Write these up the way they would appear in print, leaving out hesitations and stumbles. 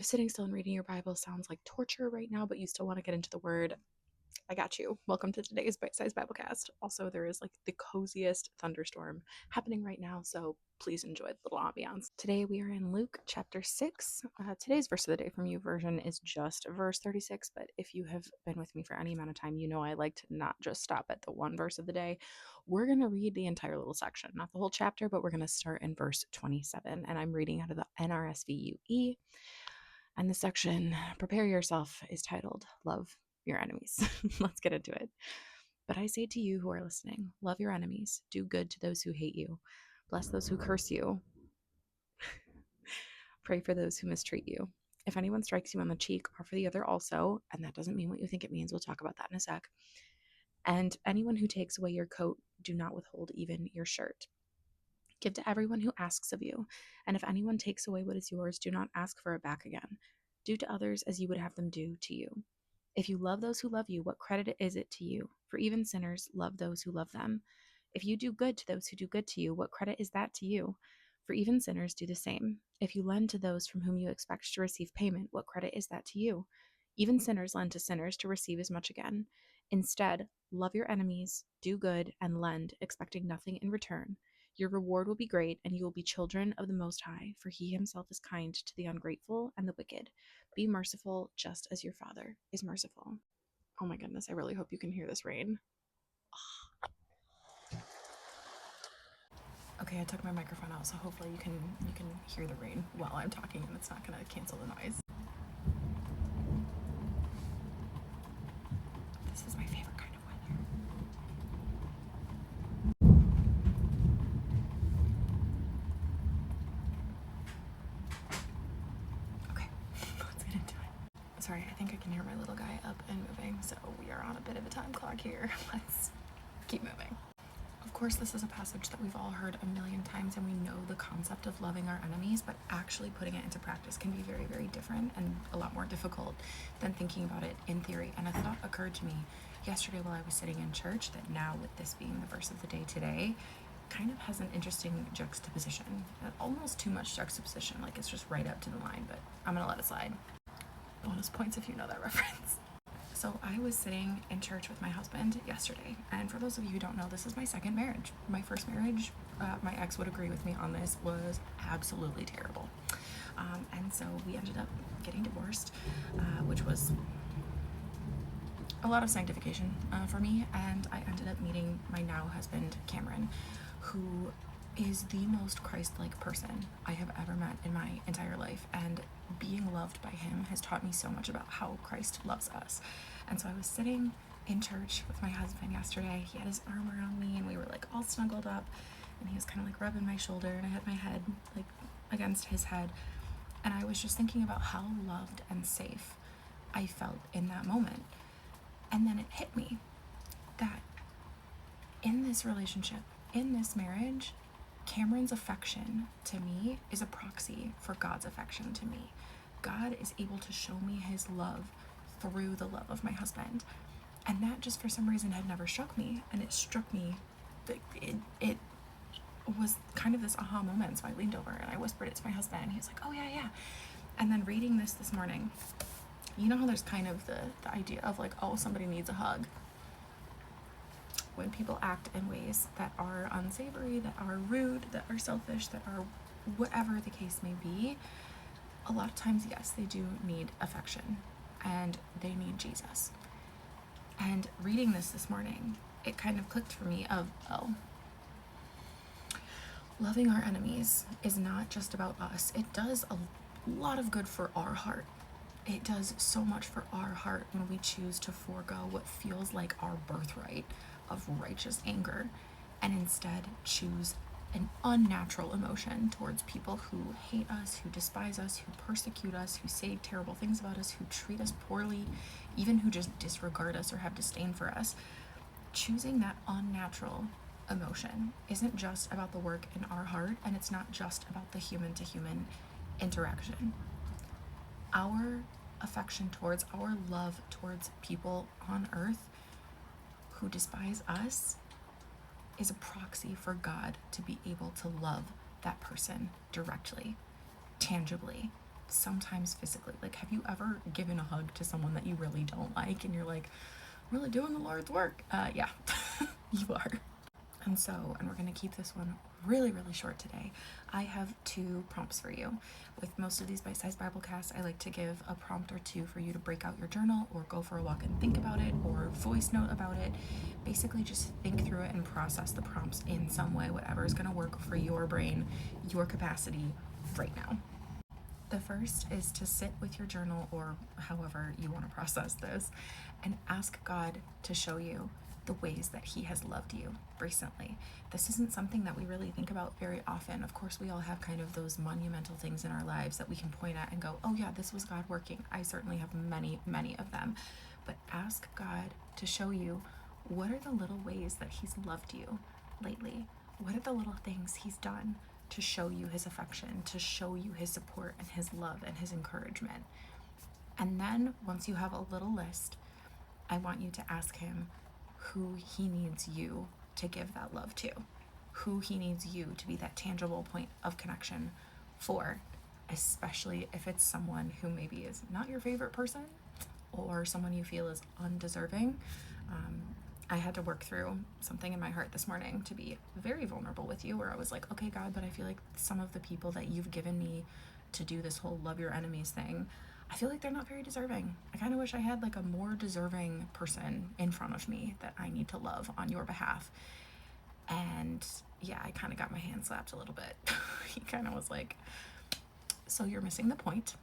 Sitting still and reading your Bible sounds like torture right now, but you still want to get into the Word, I got you. Welcome to today's bite-sized Biblecast. Also, there is like the coziest thunderstorm happening right now, so please enjoy the little ambiance. Today we are in Luke chapter 6. Today's verse of the day from YouVersion is just verse 36, but if you have been with me for any amount of time, you know I like to not just stop at the one verse of the day. We're going to read the entire little section, not the whole chapter, but we're going to start in verse 27, and I'm reading out of the NRSV. And the section, Prepare Yourself, is titled Love Your Enemies. Let's get into it. But I say to you who are listening, love your enemies, do good to those who hate you, bless those who curse you, pray for those who mistreat you. If anyone strikes you on the cheek, offer the other also, and that doesn't mean what you think it means. We'll talk about that in a sec. And anyone who takes away your coat, do not withhold even your shirt. Give to everyone who asks of you, and if anyone takes away what is yours, do not ask for it back again. Do to others as you would have them do to you. If you love those who love you, what credit is it to you? For even sinners love those who love them. If you do good to those who do good to you, what credit is that to you? For even sinners do the same. If you lend to those from whom you expect to receive payment, what credit is that to you? Even sinners lend to sinners to receive as much again. Instead, love your enemies, do good, and lend, expecting nothing in return. Your reward will be great, and you will be children of the Most High, for he himself is kind to the ungrateful and the wicked. Be merciful, just as your Father is merciful. Oh my goodness, I really hope you can hear this rain. Okay, I took my microphone out, so hopefully you can hear the rain while I'm talking, and it's not gonna cancel the noise. This is my favorite kind of weather. Okay, let's get into it. Sorry, I think I can hear my little guy up and moving, so we are on a bit of a time clock here. Let's keep moving. Of course, this is a passage that we've all heard a million times, and we know the concept of loving our enemies, but actually putting it into practice can be very, very different and a lot more difficult than thinking about it in theory. And a thought occurred to me yesterday while I was sitting in church that now, with this being the verse of the day today, kind of has an interesting juxtaposition. Almost too much juxtaposition, like it's just right up to the line, but I'm gonna let it slide. Bonus points if you know that reference. So I was sitting in church with my husband yesterday, and for those of you who don't know, this is my second marriage. My first marriage, my ex would agree with me on this, was absolutely terrible. And so we ended up getting divorced, which was a lot of sanctification for me, and I ended up meeting my now husband, Cameron, who is the most Christ-like person I have ever met in my entire life, and being loved by him has taught me so much about how Christ loves us. And so I was sitting in church with my husband yesterday. He had his arm around me, and we were like all snuggled up, and he was kind of like rubbing my shoulder, and I had my head like against his head, and I was just thinking about how loved and safe I felt in that moment. And then it hit me that in this relationship, in this marriage, Cameron's affection to me is a proxy for God's affection to me. God is able to show me his love through the love of my husband. And that just for some reason had never struck me. And it struck me, it was kind of this aha moment. So I leaned over and I whispered it to my husband, and he was like, oh yeah. And then reading this morning, you know how there's kind of the idea of like, oh, somebody needs a hug. When people act in ways that are unsavory, that are rude, that are selfish, that are whatever the case may be, a lot of times, yes, they do need affection, and they need Jesus. And reading this morning, it kind of clicked for me of, oh, loving our enemies is not just about us. It does a lot of good for our heart. It does so much for our heart when we choose to forego what feels like our birthright of righteous anger and instead choose an unnatural emotion towards people who hate us, who despise us, who persecute us, who say terrible things about us, who treat us poorly, even who just disregard us or have disdain for us. Choosing that unnatural emotion isn't just about the work in our heart, and it's not just about the human-to-human interaction. Our affection towards, our love towards people on earth who despise us is a proxy for God to be able to love that person directly, tangibly, sometimes physically. Like, have you ever given a hug to someone that you really don't like and you're like, really doing the Lord's work? Yeah, you are. And we're going to keep this one really, really short today. I have 2 prompts for you. With most of these bite-sized Bible casts, I like to give a prompt or 2 for you to break out your journal or go for a walk and think about it or voice note about it. Basically, just think through it and process the prompts in some way, whatever is going to work for your brain, your capacity right now. The first is to sit with your journal, or however you want to process this, and ask God to show you the ways that he has loved you recently. This isn't something that we really think about very often. Of course, we all have kind of those monumental things in our lives that we can point at and go, oh yeah, this was God working. I certainly have many, many of them. But ask God to show you, what are the little ways that he's loved you lately? What are the little things he's done to show you his affection, to show you his support and his love and his encouragement? And then once you have a little list, I want you to ask him who he needs you to give that love to, who he needs you to be that tangible point of connection for, especially if it's someone who maybe is not your favorite person or someone you feel is undeserving. I had to work through something in my heart this morning to be very vulnerable with you, where I was like, okay, God, but I feel like some of the people that you've given me to do this whole love your enemies thing, I feel like they're not very deserving. I kind of wish I had like a more deserving person in front of me that I need to love on your behalf. And yeah, I kind of got my hand slapped a little bit. He kind of was like, so you're missing the point.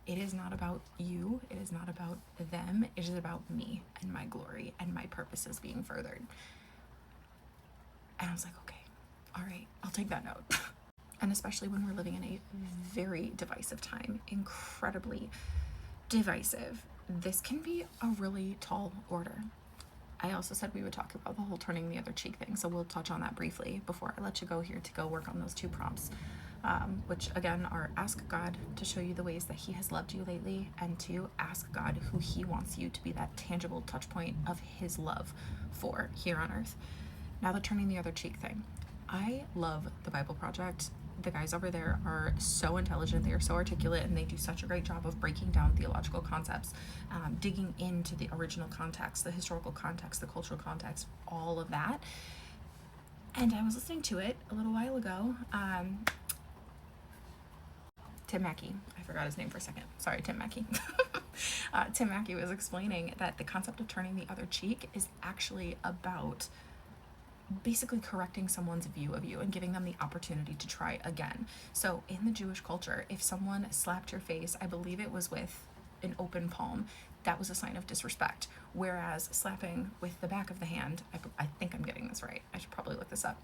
It is not about you. It is not about them. It is about me and my glory and my purposes being furthered. And I was like, okay, all right, I'll take that note. And especially when we're living in a very divisive time, incredibly divisive, this can be a really tall order. I also said we would talk about the whole turning the other cheek thing, so we'll touch on that briefly before I let you go here to go work on those 2 prompts, which again are ask God to show you the ways that he has loved you lately, and 2, ask God who he wants you to be that tangible touch point of his love for here on earth. Now, the turning the other cheek thing. I love the Bible Project. The guys over there are so intelligent, they are so articulate, and they do such a great job of breaking down theological concepts, digging into the original context, the historical context, the cultural context, all of that. And I was listening to it a little while ago. Tim Mackey, I forgot his name for a second. Sorry, Tim Mackey. Tim Mackey was explaining that the concept of turning the other cheek is actually about basically correcting someone's view of you and giving them the opportunity to try again. So in the Jewish culture, if someone slapped your face, I believe it was with an open palm, that was a sign of disrespect. Whereas slapping with the back of the hand, I think I'm getting this right, I should probably look this up,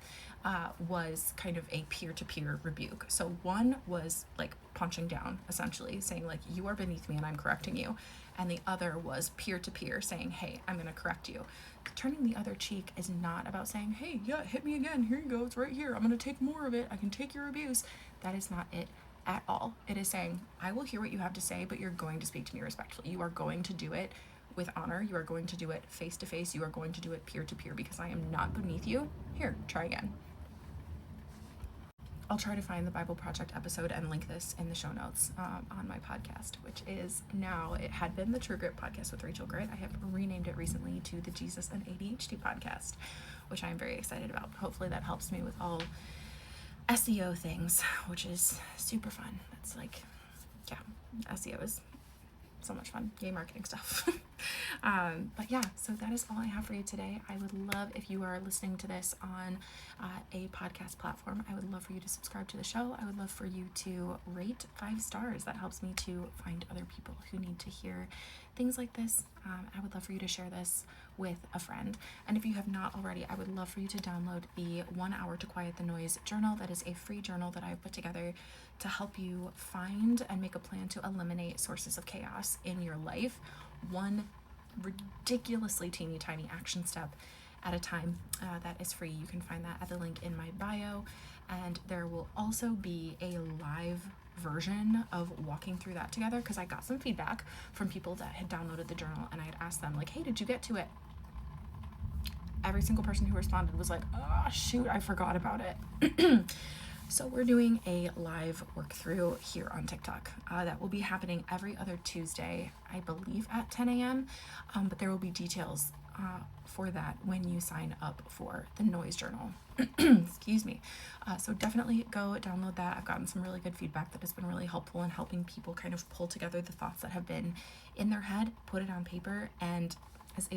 was kind of a peer-to-peer rebuke. So one was like punching down, essentially saying like, you are beneath me and I'm correcting you. And the other was peer-to-peer saying, hey, I'm gonna correct you. Turning the other cheek is not about saying, hey, yeah, hit me again, here you go, it's right here, I'm gonna take more of it, I can take your abuse. That is not it at all. It is saying, I will hear what you have to say, but you're going to speak to me respectfully. You are going to do it with honor. You are going to do it face to face. You are going to do it peer to peer, because I am not beneath you. Here, try again. I'll try to find the Bible Project episode and link this in the show notes on my podcast, which is now, it had been the True Grit podcast with Rachel Grit. I have renamed it recently to the Jesus and ADHD podcast, which I'm very excited about. Hopefully that helps me with all SEO things, which is super fun. It's like, yeah, SEO is so much fun. Yay, marketing stuff. But yeah, so that is all I have for you today. I would love if you are listening to this on a podcast platform. I would love for you to subscribe to the show. I would love for you to rate 5 stars. That helps me to find other people who need to hear things like this. I would love for you to share this with a friend. And if you have not already, I would love for you to download the 1 Hour to Quiet the Noise journal. That is a free journal that I've put together to help you find and make a plan to eliminate sources of chaos in your life, one ridiculously teeny tiny action step at a time. That is free. You can find that at the link in my bio, and there will also be a live version of walking through that together, because I got some feedback from people that had downloaded the journal, and I had asked them like, hey, did you get to it? Every single person who responded was like, oh shoot, I forgot about it. So we're doing a live work through here on TikTok. That will be happening every other Tuesday, I believe at 10 a.m. But there will be details for that when you sign up for the noise journal. Excuse me. So definitely go download that. I've gotten some really good feedback that has been really helpful in helping people kind of pull together the thoughts that have been in their head, put it on paper, and as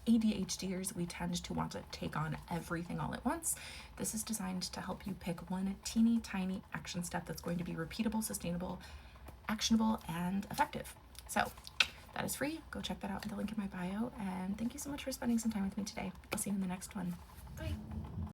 ADHDers, we tend to want to take on everything all at once. This is designed to help you pick one teeny tiny action step that's going to be repeatable, sustainable, actionable, and effective. So that is free. Go check that out in the link in my bio. And thank you so much for spending some time with me today. I'll see you in the next one. Bye.